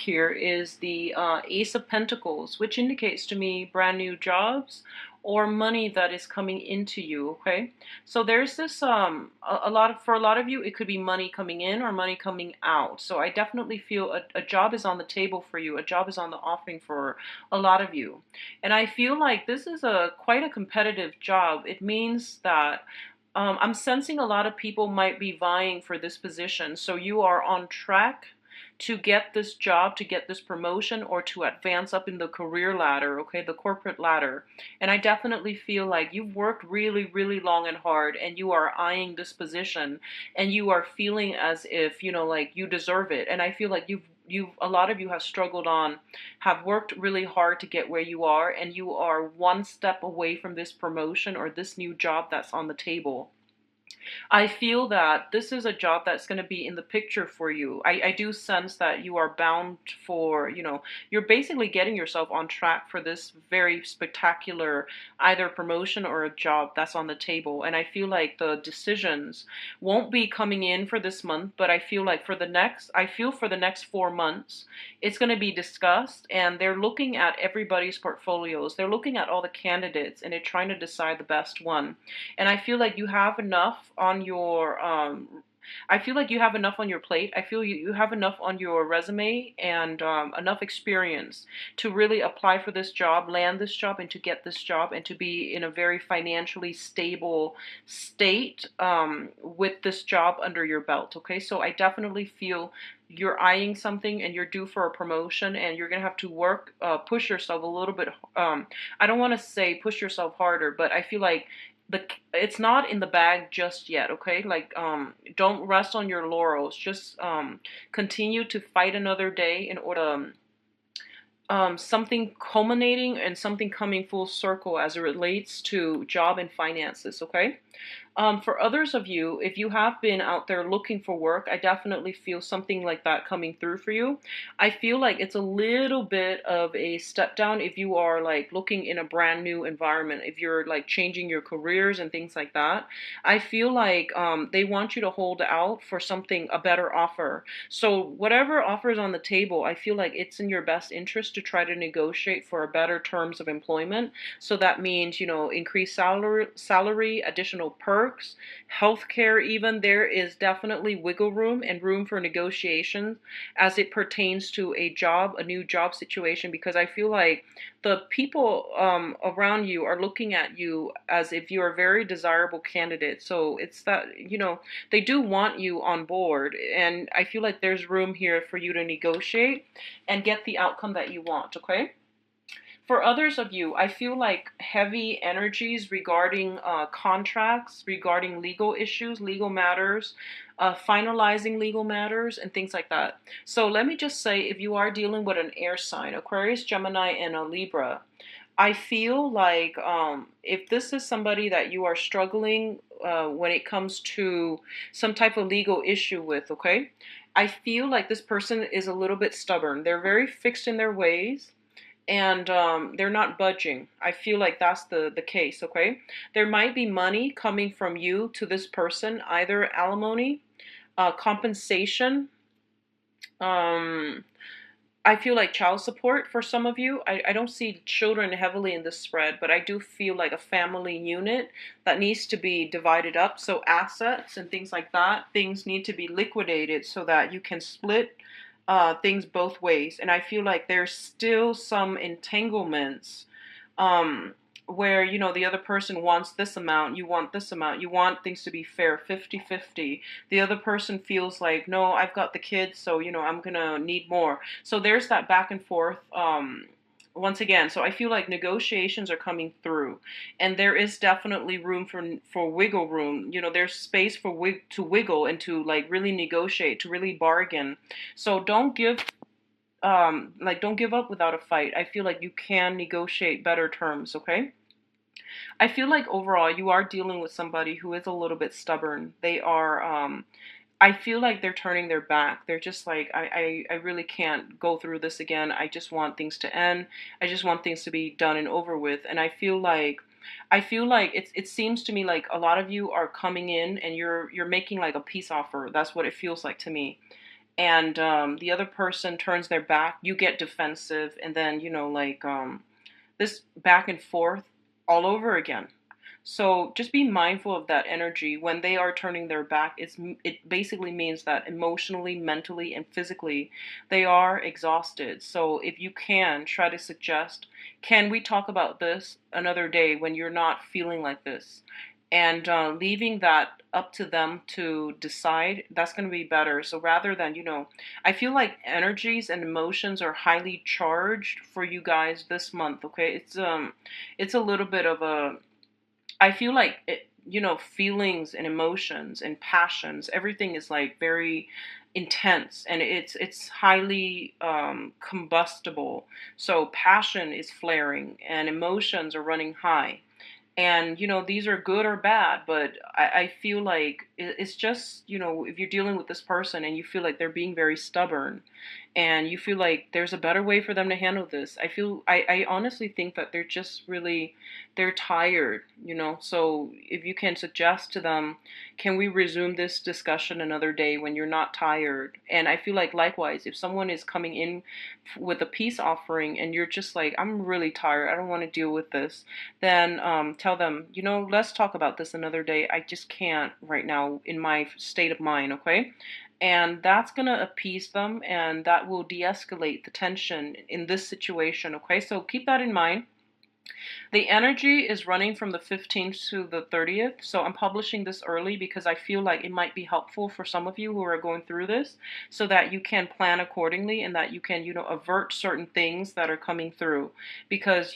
here is the Ace of Pentacles, which indicates to me brand new jobs or money that is coming into you. Okay, so there's this a lot of, for a lot of you it could be money coming in or money coming out. So I definitely feel a job is on the table for you. A job is on the offering for a lot of you, and I feel like this is a quite a competitive job. It means that I'm sensing a lot of people might be vying for this position. So you are on track to get this job, to get this promotion, or to advance up in the career ladder, okay, the corporate ladder. And I definitely feel like you've worked really, really long and hard, and you are eyeing this position, and you are feeling as if, you know, like you deserve it. And I feel like you've a lot of you have struggled on, have worked really hard to get where you are, and you are one step away from this promotion or this new job that's on the table. I feel that this is a job that's going to be in the picture for you. I do sense that you are bound for, you know, you're basically getting yourself on track for this very spectacular either promotion or a job that's on the table. And I feel like the decisions won't be coming in for this month, but I feel like for the next 4 months, it's going to be discussed, and they're looking at everybody's portfolios. They're looking at all the candidates, and they're trying to decide the best one. And I feel like you have enough on your I feel like you have enough on your plate. I feel you have enough on your resume and enough experience to really apply for this job, land this job, and to get this job, and to be in a very financially stable state with this job under your belt. Okay, so I definitely feel you're eyeing something and you're due for a promotion, and you're gonna have to work, push yourself a little bit. I don't want to say push yourself harder, but I feel like it's not in the bag just yet. Okay, like don't rest on your laurels. Just continue to fight another day in order something culminating and something coming full circle as it relates to job and finances. Okay. For others of you, if you have been out there looking for work, I definitely feel something like that coming through for you. I feel like it's a little bit of a step down if you are like looking in a brand new environment, if you're like changing your careers and things like that. I feel like they want you to hold out for something, a better offer. So whatever offer is on the table, I feel like it's in your best interest to try to negotiate for a better terms of employment. So that means, you know, increased salary, additional perks, healthcare even. There is definitely wiggle room and room for negotiations as it pertains to a job, a new job situation, because I feel like the people around you are looking at you as if you're a very desirable candidate. So it's that, you know, they do want you on board, and I feel like there's room here for you to negotiate and get the outcome that you want. Okay. For others of you, I feel like heavy energies regarding contracts, regarding legal issues, legal matters, finalizing legal matters, and things like that. So let me just say, if you are dealing with an air sign, Aquarius, Gemini, and a Libra, I feel like if this is somebody that you are struggling when it comes to some type of legal issue with, okay, I feel like this person is a little bit stubborn. They're very fixed in their ways, and they're not budging. I feel like that's the case. Okay, there might be money coming from you to this person, either alimony, compensation. um I feel like child support for some of you. I don't see children heavily in this spread, but I do feel like a family unit that needs to be divided up. So assets and things like that, things need to be liquidated so that you can split things both ways. And I feel like there's still some entanglements um, where, you know, the other person wants this amount, you want this amount, you want things to be fair, 50-50. The other person feels like, no, I've got the kids, so, you know, I'm gonna need more. So there's that back and forth. Once again, so I feel like negotiations are coming through, and there is definitely room for wiggle room. You know, there's space for to wiggle and to like really negotiate, to really bargain. So don't give up without a fight. I feel like you can negotiate better terms. Okay. I feel like overall you are dealing with somebody who is a little bit stubborn. They are I feel like they're turning their back. They're just like, I really can't go through this again. I just want things to end. I just want things to be done and over with. And I feel like it seems to me like a lot of you are coming in and you're making like a peace offer. That's what it feels like to me. and the other person turns their back, you get defensive, and then this back and forth all over again. So just be mindful of that energy when they are turning their back. It basically means that emotionally, mentally, and physically they are exhausted. So if you can try to suggest, can we talk about this another day when you're not feeling like this? And leaving that up to them to decide, that's going to be better. So rather than, I feel like energies and emotions are highly charged for you guys this month. Okay, it's a little bit of a, I feel like it, feelings and emotions and passions, everything is like very intense, and it's highly combustible. So passion is flaring and emotions are running high, and these are good or bad, but I feel like it's just, if you're dealing with this person and you feel like they're being very stubborn and you feel like there's a better way for them to handle this, I honestly think that they're just really, they're tired. So if you can suggest to them, can we resume this discussion another day when you're not tired? And I feel like likewise, if someone is coming in with a peace offering and you're just like, I'm really tired, I don't want to deal with this, then tell them, let's talk about this another day. I just can't right now in my state of mind, okay? And that's going to appease them, and that will de escalate the tension in this situation, okay? So keep that in mind. The energy is running from the 15th to the 30th. So I'm publishing this early because I feel like it might be helpful for some of you who are going through this so that you can plan accordingly and that you can, avert certain things that are coming through. Because,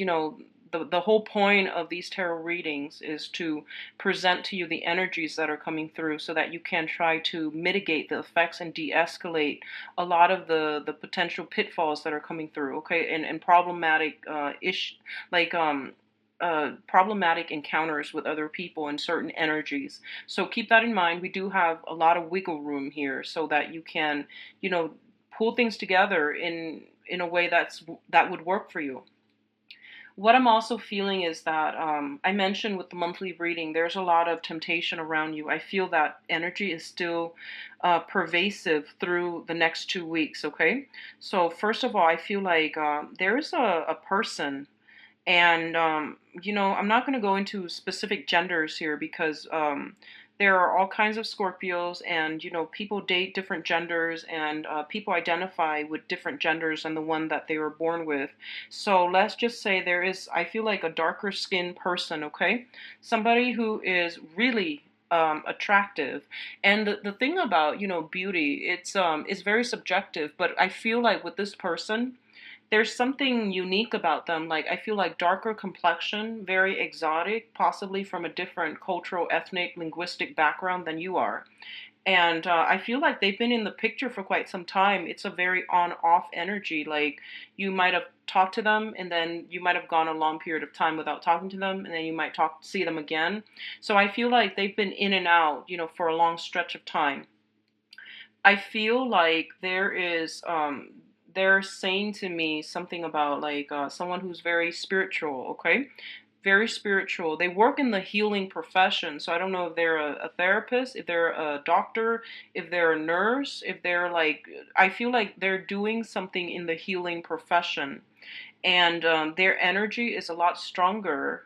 the whole point of these tarot readings is to present to you the energies that are coming through so that you can try to mitigate the effects and de-escalate a lot of the potential pitfalls that are coming through, okay, and problematic like problematic encounters with other people and certain energies. So keep that in mind. We do have a lot of wiggle room here so that you can, pull things together in a way that would work for you. What I'm also feeling is that I mentioned with the monthly reading, there's a lot of temptation around you. I feel that energy is still pervasive through the next 2 weeks, okay? So, first of all, I feel like there's a person, and, I'm not going to go into specific genders here because there are all kinds of Scorpios, and, people date different genders, and people identify with different genders than the one that they were born with. So let's just say there is, I feel like, a darker skinned person, okay? Somebody who is really attractive. And the thing about, beauty, it's very subjective, but I feel like with this person, there's something unique about them. Like, I feel like darker complexion, very exotic, possibly from a different cultural, ethnic, linguistic background than you are. And I feel like they've been in the picture for quite some time. It's a very on-off energy. Like, you might have talked to them, and then you might have gone a long period of time without talking to them, and then you might see them again. So I feel like they've been in and out, for a long stretch of time. I feel like they're saying to me something about like someone who's very spiritual, okay? Very spiritual. They work in the healing profession. So I don't know if they're a therapist, if they're a doctor, if they're a nurse, if they're like, I feel like they're doing something in the healing profession. And their energy is a lot stronger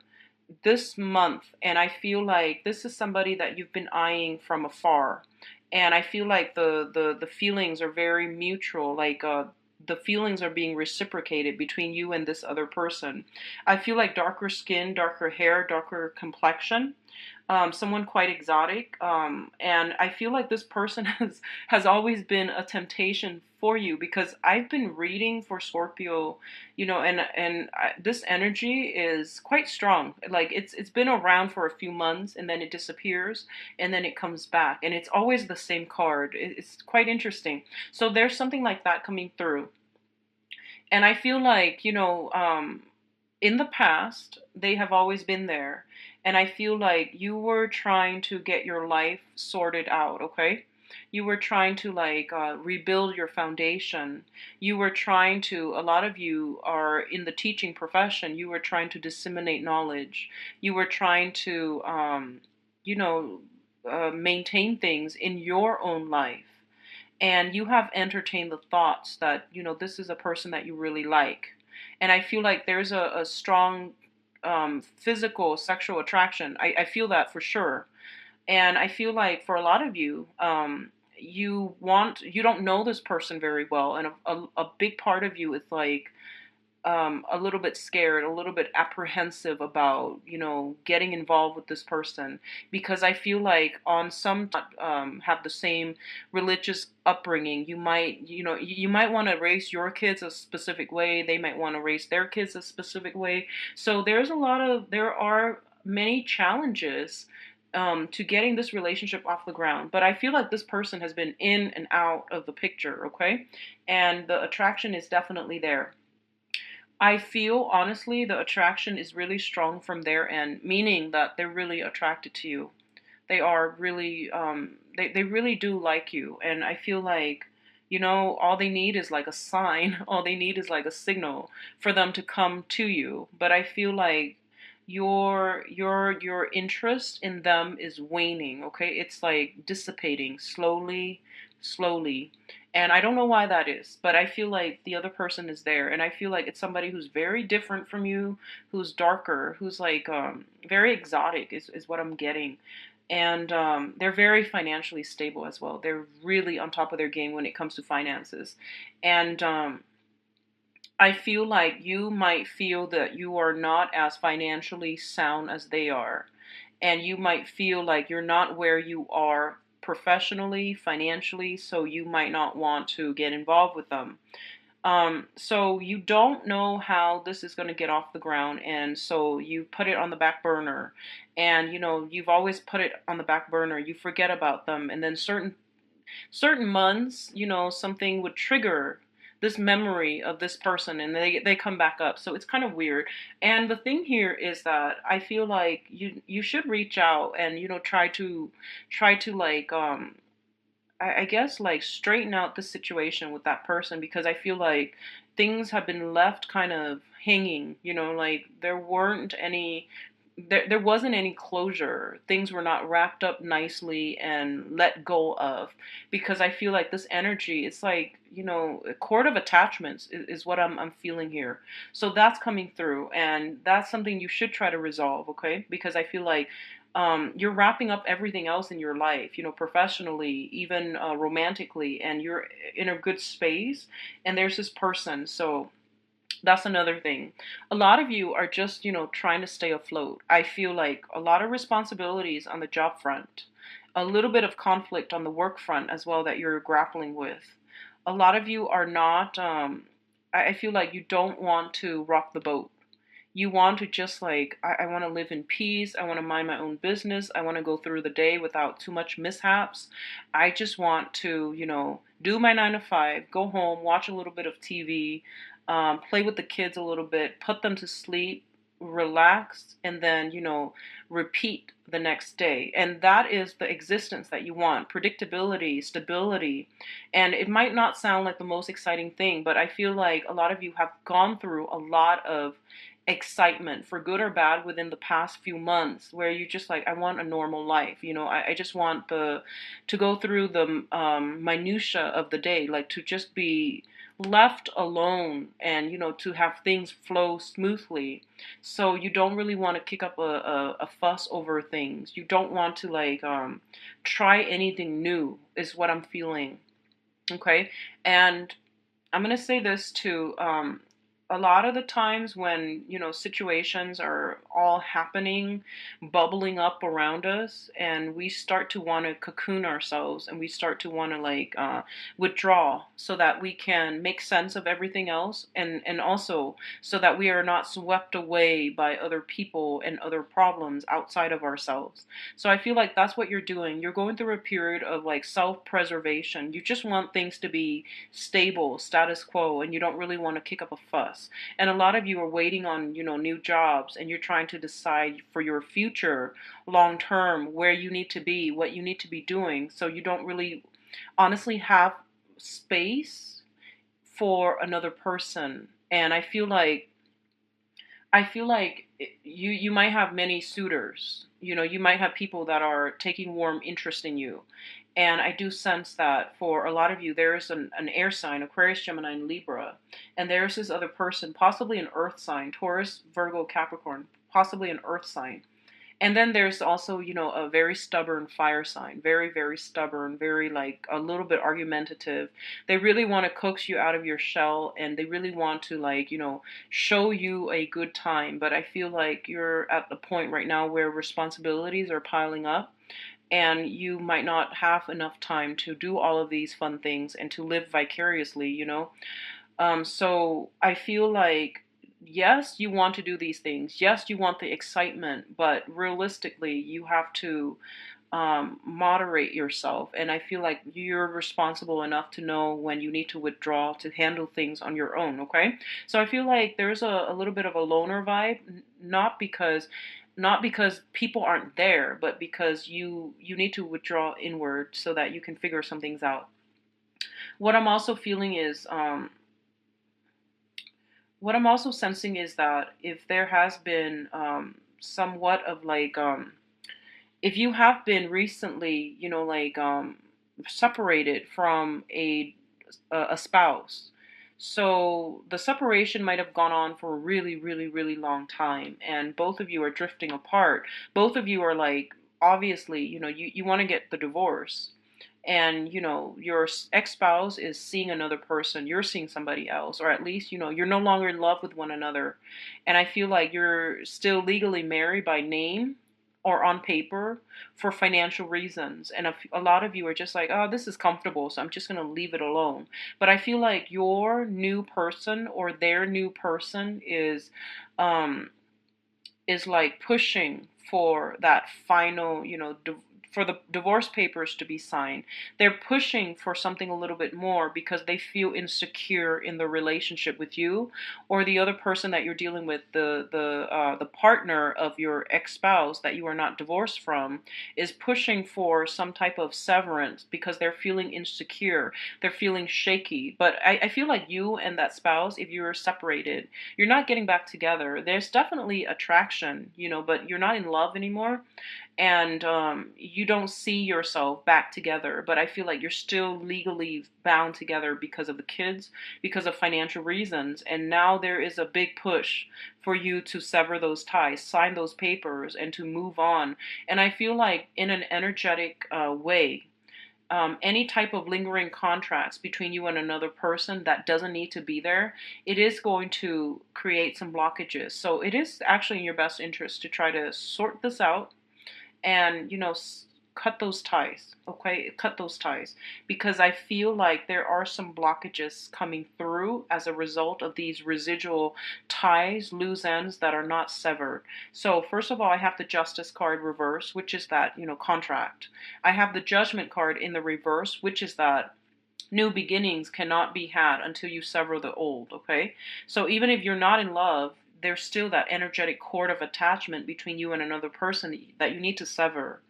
this month, and I feel like this is somebody that you've been eyeing from afar, and I feel like the feelings are very mutual, like the feelings are being reciprocated between you and this other person. I feel like darker skin, darker hair, darker complexion, someone quite exotic, and I feel like this person has always been a temptation for you because I've been reading for Scorpio, this energy is quite strong. Like, it's been around for a few months, and then it disappears, and then it comes back, and it's always the same card. It's quite interesting. So there's something like that coming through, and I feel like, in the past, they have always been there. And I feel like you were trying to get your life sorted out, okay? You were trying to like rebuild your foundation. You were trying to, a lot of you are in the teaching profession, you were trying to disseminate knowledge. You were trying to, you know, maintain things in your own life. and you have entertained the thoughts that, this is a person that you really like. And I feel like there's a strong physical sexual attraction. I feel that for sure. And I feel like for a lot of you, you don't know this person very well, and a big part of you is like a little bit scared, a little bit apprehensive about, getting involved with this person, because I feel like on some have the same religious upbringing. You might want to raise your kids a specific way. They might want to raise their kids a specific way. So there are many challenges to getting this relationship off the ground. But I feel like this person has been in and out of the picture, okay? And the attraction is definitely there. I feel honestly the attraction is really strong from their end, meaning that they're really attracted to you. They are really, they really do like you. And I feel like, all they need is like a sign, all they need is like a signal for them to come to you. But I feel like your interest in them is waning, okay? It's like dissipating slowly, slowly. And I don't know why that is, but I feel like the other person is there, and I feel like it's somebody who's very different from you, who's darker, who's like very exotic is what I'm getting. And they're very financially stable as well. They're really on top of their game when it comes to finances. And I feel like you might feel that you are not as financially sound as they are. And you might feel like you're not where you are professionally, financially, so you might not want to get involved with them. So you don't know how this is going to get off the ground, and so you put it on the back burner. And you've always put it on the back burner. You forget about them, and then certain months, something would trigger this memory of this person, and they come back up. So it's kind of weird. And the thing here is that I feel like you should reach out and try to like I guess like straighten out the situation with that person, because I feel like things have been left kind of hanging, like there wasn't any closure. Things were not wrapped up nicely and let go of, because I feel like this energy, it's like, a cord of attachments is what I'm feeling here. So that's coming through, and that's something you should try to resolve, okay? Because I feel like you're wrapping up everything else in your life, professionally, even romantically, and you're in a good space, and there's this person. So that's another thing. A lot of you are just, trying to stay afloat. I feel like a lot of responsibilities on the job front, a little bit of conflict on the work front as well that you're grappling with. A lot of you are not, I feel like you don't want to rock the boat. You want to just like, I want to live in peace. I want to mind my own business. I want to go through the day without too much mishaps. I just want to, do my 9 to 5, go home, watch a little bit of TV, play with the kids a little bit, put them to sleep, relax, and then, repeat the next day. And that is the existence that you want: predictability, stability. And it might not sound like the most exciting thing, but I feel like a lot of you have gone through a lot of excitement, for good or bad, within the past few months, where you just like, I want a normal life. I just want to go through the minutia of the day, like to just be left alone, and to have things flow smoothly. So you don't really want to kick up a fuss over things. You don't want to like try anything new, is what I'm feeling. Okay. And I'm going to say this too. A lot of the times when, situations are all happening, bubbling up around us, and we start to want to cocoon ourselves, and we start to want to like withdraw, so that we can make sense of everything else, and also so that we are not swept away by other people and other problems outside of ourselves. So I feel like that's what you're doing. You're going through a period of like self-preservation. You just want things to be stable, status quo, and you don't really want to kick up a fuss. And a lot of you are waiting on, new jobs, and you're trying to decide for your future long term where you need to be, what you need to be doing. So you don't really honestly have space for another person. And I feel like you might have many suitors. You might have people that are taking warm interest in you. And I do sense that for a lot of you, there is an air sign, Aquarius, Gemini, and Libra. And there's this other person, possibly an earth sign, Taurus, Virgo, Capricorn, possibly an earth sign. And then there's also, a very stubborn fire sign, very, very stubborn, very like a little bit argumentative. They really want to coax you out of your shell, and they really want to, like, show you a good time. But I feel like you're at the point right now where responsibilities are piling up, and you might not have enough time to do all of these fun things and to live vicariously. So I feel like, yes, you want to do these things. Yes, you want the excitement, but realistically, you have to moderate yourself. And I feel like you're responsible enough to know when you need to withdraw to handle things on your own, okay? So I feel like there's a little bit of a loner vibe, not because people aren't there, but because you need to withdraw inward so that you can figure some things out. What I'm also feeling is what I'm also sensing is that if there has been somewhat of like if you have been recently, like separated from a spouse, so the separation might have gone on for a really, really, really long time, and both of you are drifting apart. Both of you are like, obviously, you want to get the divorce, and your ex-spouse is seeing another person, you're seeing somebody else, or at least you're no longer in love with one another. And I feel like you're still legally married by name or on paper for financial reasons, and a lot of you are just like, oh, this is comfortable, so I'm just going to leave it alone. But I feel like your new person or their new person um is like pushing for that final, for the divorce papers to be signed. They're pushing for something a little bit more because they feel insecure in the relationship with you, or the other person that you're dealing with, the partner of your ex-spouse that you are not divorced from, is pushing for some type of severance because they're feeling insecure. They're feeling shaky. But I feel like you and that spouse, if you're separated, you're not getting back together. There's definitely attraction, but you're not in love anymore. And you don't see yourself back together. But I feel like you're still legally bound together because of the kids, because of financial reasons. And now there is a big push for you to sever those ties, sign those papers, and to move on. And I feel like in an energetic way, any type of lingering contracts between you and another person that doesn't need to be there, it is going to create some blockages. So it is actually in your best interest to try to sort this out and, cut those ties, okay? Cut those ties, because I feel like there are some blockages coming through as a result of these residual ties, loose ends that are not severed. So first of all, I have the Justice card reverse, which is that, contract. I have the Judgment card in the reverse, which is that new beginnings cannot be had until you sever the old, okay? So even if you're not in love, there's still that energetic cord of attachment between you and another person that you need to sever.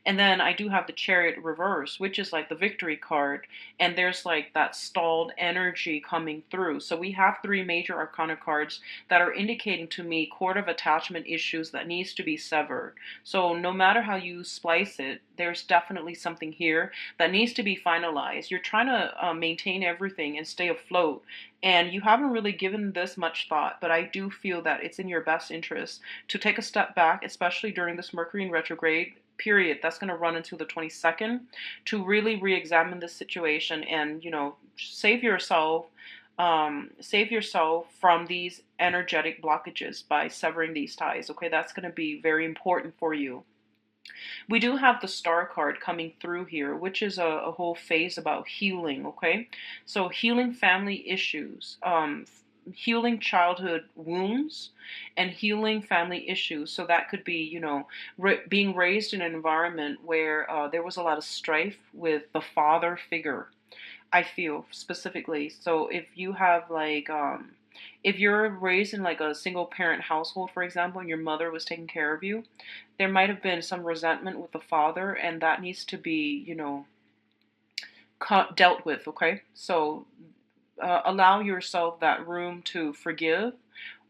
And then I do have the Chariot reverse, which is like the Victory card, and there's like that stalled energy coming through. So we have three major arcana cards that are indicating to me cord of attachment issues that needs to be severed. So no matter how you splice it, there's definitely something here that needs to be finalized. You're trying to maintain everything and stay afloat, and you haven't really given this much thought, but I do feel that it's in your best interest to take a step back, especially during this Mercury in retrograde period that's going to run until the 22nd, to really re-examine this situation and, save yourself from these energetic blockages by severing these ties. Okay, that's going to be very important for you. We do have the Star card coming through here, which is a whole phase about healing, okay? So healing family issues, healing childhood wounds, and healing family issues. So that could be, being raised in an environment where there was a lot of strife with the father figure, I feel specifically. So if you have like, if you're raised in like a single parent household, for example, and your mother was taking care of you, there might have been some resentment with the father, and that needs to be, dealt with, okay? So allow yourself that room to forgive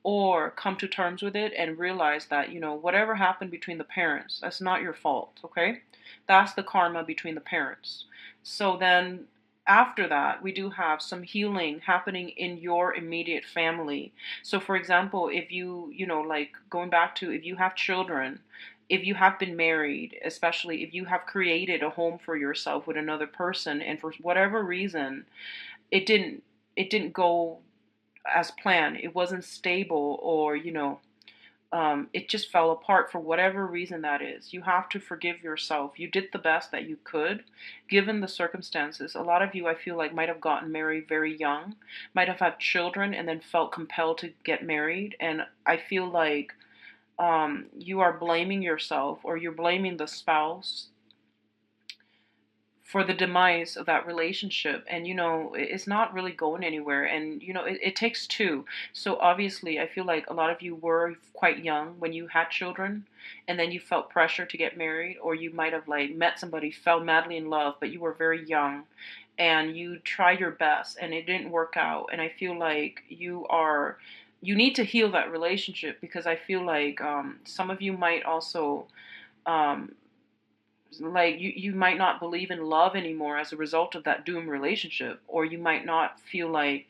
or come to terms with it and realize that, whatever happened between the parents, that's not your fault, okay? That's the karma between the parents. So then after that, we do have some healing happening in your immediate family. So for example, if like going back to if you have children, if you have been married, especially if you have created a home for yourself with another person and for whatever reason it didn't it didn't go as planned, it wasn't stable, or it just fell apart for whatever reason that is. You have to forgive yourself. You did the best that you could, given the circumstances. A lot of you, I feel like, might have gotten married very young, might have had children, and then felt compelled to get married. And I feel like you are blaming yourself, or you're blaming the spouse for the demise of that relationship. And it's not really going anywhere. And it takes two. So obviously I feel like a lot of you were quite young when you had children, and then you felt pressure to get married, or you might have like met somebody, fell madly in love, but you were very young and you tried your best and it didn't work out. And I feel like you need to heal that relationship, because I feel like some of you might also um, like you might not believe in love anymore as a result of that doomed relationship, or you might not feel like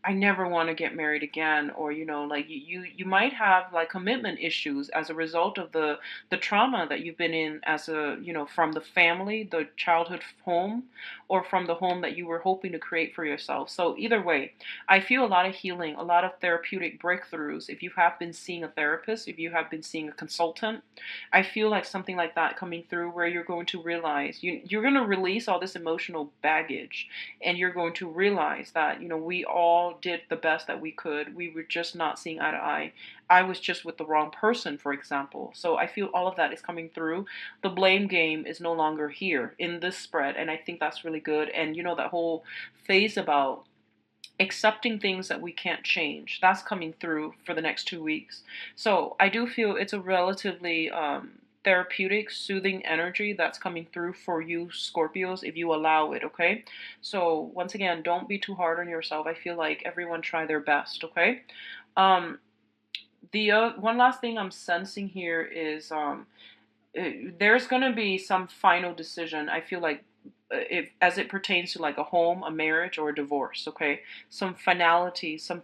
I never want to get married again, or like you might have like commitment issues as a result of the trauma that you've been in as a from the family, the childhood home, or from the home that you were hoping to create for yourself. So either way, I feel a lot of healing, a lot of therapeutic breakthroughs. If you have been seeing a therapist, if you have been seeing a consultant, I feel like something like that coming through, where you're going to realize you're going to release all this emotional baggage, and you're going to realize that we all did the best that we could. We were just not seeing eye to eye. I was just with the wrong person, for example. So I feel all of that is coming through. The blame game is no longer here in this spread, and I think that's really good. And that whole phase about accepting things that we can't change, that's coming through for the next 2 weeks. So I do feel it's a relatively therapeutic, soothing energy that's coming through for you Scorpios, if you allow it. Okay, so once again, don't be too hard on yourself. I feel like everyone try their best. Okay. um the one last thing I'm sensing here is there's going to be some final decision. I feel like if as it pertains to like a home, a marriage, or a divorce. Okay, some finality, some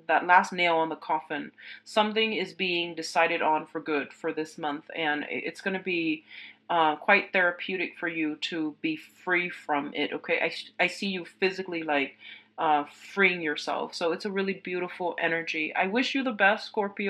that last nail on the coffin. Something is being decided on for good for this month, and it's going to be quite therapeutic for you to be free from it. Okay, I see you physically like freeing yourself. So it's a really beautiful energy. I wish you the best, Scorpio.